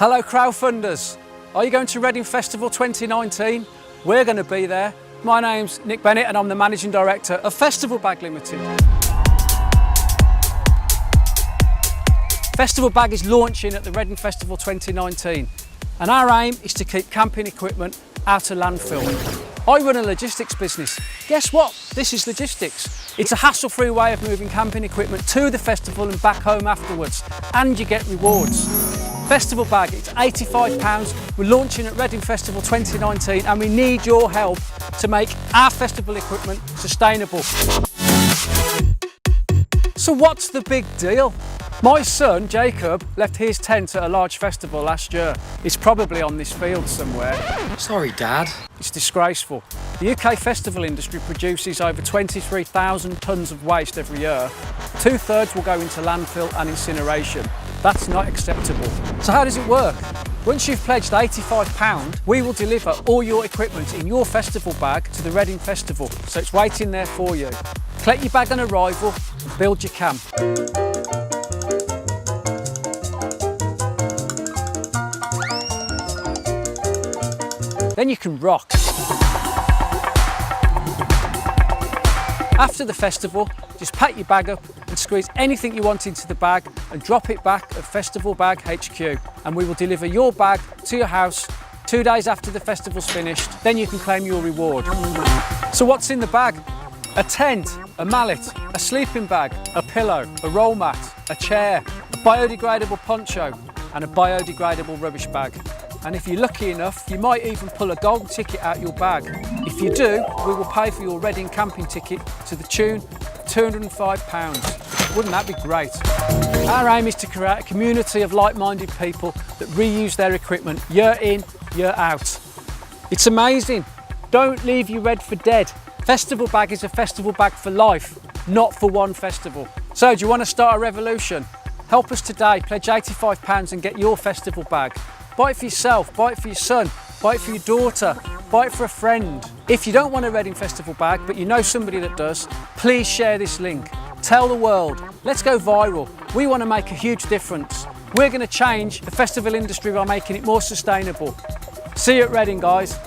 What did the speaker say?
Hello Crowdfunders, are you going to Reading Festival 2019? We're going to be there. My name's Nick Bennett and I'm the Managing Director of FestivalBag Limited. FestivalBag is launching at the Reading Festival 2019 and our aim is to keep camping equipment out of landfill. I run a logistics business. Guess what? This is logistics. It's a hassle-free way of moving camping equipment to the festival and back home afterwards, and you get rewards. FestivalBag, it's £85. We're launching at Reading Festival 2019 and we need your help to make our festival equipment sustainable. So what's the big deal? My son, Jacob, left his tent at a large festival last year. It's probably on this field somewhere. Sorry, Dad. It's disgraceful. The UK festival industry produces over 23,000 tonnes of waste every year. 2/3 will go into landfill and incineration. That's not acceptable. So how does it work? Once you've pledged £85, we will deliver all your equipment in your festival bag to the Reading Festival, so it's waiting there for you. Collect your bag on arrival and build your camp. Then you can rock. After the festival, just pack your bag up and squeeze anything you want into the bag and drop it back at FestivalBag HQ, and we will deliver your bag to your house 2 days after the festival's finished. Then you can claim your reward. So what's in the bag? A tent, a mallet, a sleeping bag, a pillow, a roll mat, a chair, a biodegradable poncho and a biodegradable rubbish bag. And if you're lucky enough, you might even pull a golden ticket out your bag. If you do, we will pay for your Reading camping ticket to the tune of £205. Wouldn't that be great? Our aim is to create a community of like-minded people that reuse their equipment year in, year out. It's amazing. Don't leave your red for dead. FestivalBag is a festival bag for life, not for one festival. So do you want to start a revolution? Help us today, pledge £85 and get your festival bag. Buy it for yourself, buy it for your son, buy it for your daughter, buy it for a friend. If you don't want a Reading Festival bag, but you know somebody that does, please share this link. Tell the world. Let's go viral. We want to make a huge difference. We're going to change the festival industry by making it more sustainable. See you at Reading, guys.